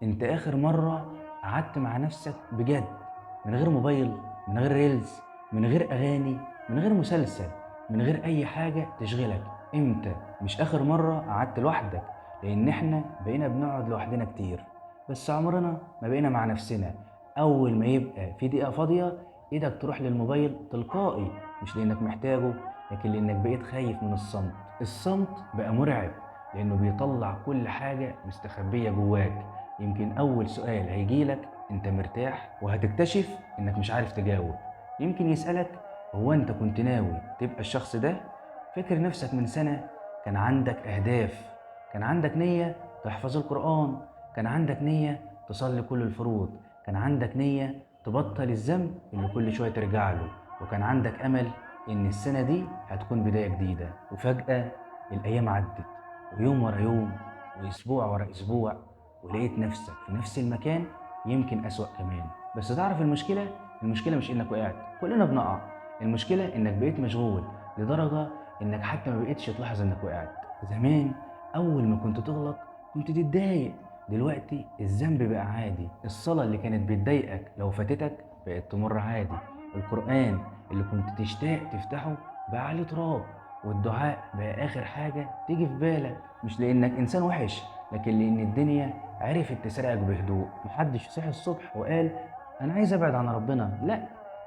انت اخر مرة قعدت مع نفسك بجد، من غير موبايل، من غير ريلز، من غير اغاني، من غير مسلسل، من غير اي حاجة تشغلك؟ امتى؟ مش اخر مرة قعدت لوحدك، لان احنا بقينا بنقعد لوحدنا كتير، بس عمرنا ما بقينا مع نفسنا. اول ما يبقى في دقيقة فاضية ايدك تروح للموبايل تلقائي، مش لانك محتاجه، لكن لانك بقيت خايف من الصمت. الصمت بقى مرعب، لانه بيطلع كل حاجة مستخبية جواك. يمكن أول سؤال هيجيلك أنت مرتاح؟ وهتكتشف إنك مش عارف تجاوب. يمكن يسألك هو أنت كنت ناوي تبقى الشخص ده؟ فاكر نفسك من سنة كان عندك أهداف، كان عندك نية تحفظ القرآن، كان عندك نية تصلي كل الفروض، كان عندك نية تبطل الذنب اللي كل شوية ترجع له، وكان عندك أمل إن السنة دي هتكون بداية جديدة. وفجأة الأيام عدت، ويوم ورا يوم، وأسبوع ورا أسبوع، ولقيت نفسك في نفس المكان، يمكن أسوأ كمان. بس تعرف المشكلة مش إنك وقعت، كلنا بنقع. المشكلة إنك بقيت مشغول لدرجة إنك حتى ما بقيتش تلاحظ إنك وقعت. زمان أول ما كنت تغلط كنت تتضايق، دلوقتي الذنب بقى عادي. الصلاة اللي كانت بتضايقك لو فاتتك بقت تمر عادي. القرآن اللي كنت تشتاق تفتحه بقى عليه تراب. والدعاء بقى آخر حاجة تيجي في بالك، مش لأنك إنسان وحش، لكن لأن الدنيا عرفت تسرقك بهدوء. محدش صحي الصبح وقال أنا عايز أبعد عن ربنا، لا.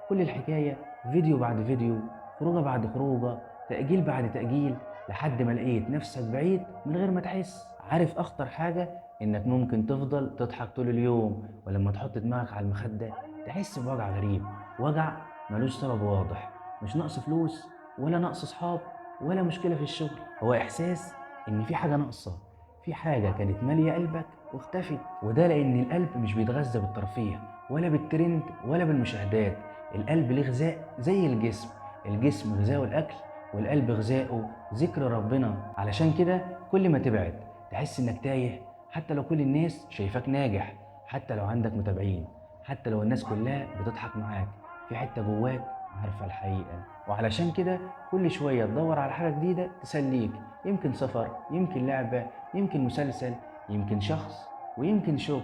كل الحكاية فيديو بعد فيديو، خروجة بعد خروجة، تأجيل بعد تأجيل، لحد ما لقيت نفسك بعيد من غير ما تحس. عارف أخطر حاجة؟ إنك ممكن تفضل تضحك طول اليوم، ولما تحط دماغك على المخدة تحس بوجع غريب. وجع ملوش سبب واضح، مش نقص فلوس، ولا نقص صحاب، ولا مشكلة في الشغل. هو إحساس إن في حاجة ناقصة، في حاجة كانت مالية قلبك واختفت. وده لأن القلب مش بيتغذى بالترفيه، ولا بالترند، ولا بالمشاهدات. القلب ليه غذاء زي الجسم. الجسم غذاؤه الأكل، والقلب غذاؤه ذكر ربنا. علشان كده كل ما تبعد تحس إنك تايه، حتى لو كل الناس شايفاك ناجح، حتى لو عندك متابعين، حتى لو الناس كلها بتضحك معاك، في حتة جواك عارفة الحقيقة. وعلشان كده كل شوية تدور على حاجة جديدة تسليك، يمكن سفر، يمكن لعبة، يمكن مسلسل، يمكن شخص، ويمكن شغل،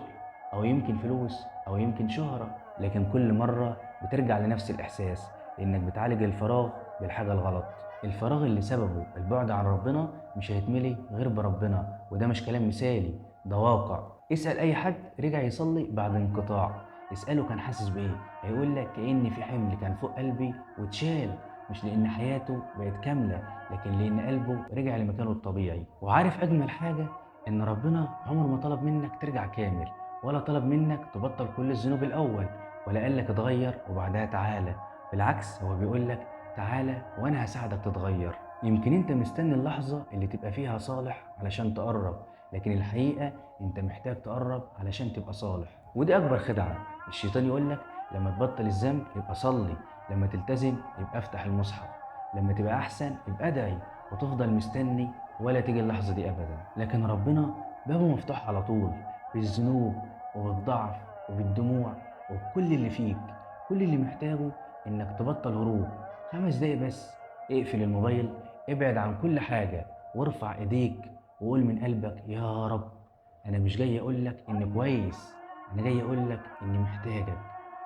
أو يمكن فلوس، أو يمكن شهرة. لكن كل مرة بترجع لنفس الإحساس، لأنك بتعالج الفراغ بالحاجة الغلط. الفراغ اللي سببه البعد عن ربنا مش هيتملي غير بربنا، وده مش كلام مثالي، ده واقع. اسأل أي حد رجع يصلي بعد انقطاع، اسأله كان حاسس بإيه، هيقول لك كأن في حمل كان فوق قلبي واتشال. مش لأن حياته بقت كاملة، لكن لأن قلبه رجع لمكانه الطبيعي. وعارف أجمل حاجة؟ إن ربنا عمر ما طلب منك ترجع كامل، ولا طلب منك تبطل كل الذنوب الأول، ولا قال لك اتغير وبعدها تعالى. بالعكس، هو بيقول لك تعالى وأنا هساعدك تتغير. يمكن أنت مستني اللحظة اللي تبقى فيها صالح علشان تقرب، لكن الحقيقة أنت محتاج تقرب علشان تبقى صالح. ودي أكبر خدعة. الشيطان يقول لك لما تبطل الذنب يبقى صلي، لما تلتزم يبقى افتح المصحف، لما تبقى أحسن يبقى ادعي، وتفضل مستني ولا تيجي اللحظة دي أبدا. لكن ربنا بابه مفتوح على طول، بالذنوب وبالضعف وبالدموع وبكل اللي فيك. كل اللي محتاجه إنك تبطل هروب 5 دقايق بس. اقفل الموبايل، ابعد عن كل حاجة، وارفع ايديك وقول من قلبك يا رب، أنا مش جاي أقول لك إني كويس، أنا جاي أقول لك إني محتاجك،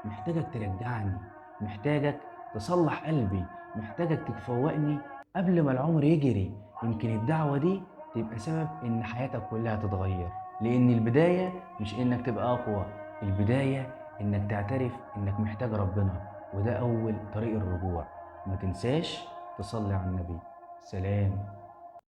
محتاجك ترجعني، محتاجك تصلح قلبي، محتاجك تفوقني قبل ما العمر يجري. يمكن الدعوة دي تبقى سبب إن حياتك كلها تتغير. لأن البداية مش إنك تبقى أقوى، البداية إنك تعترف إنك محتاج ربنا، وده أول طريق الرجوع. ما تنساش تصلي على النبي. سلام.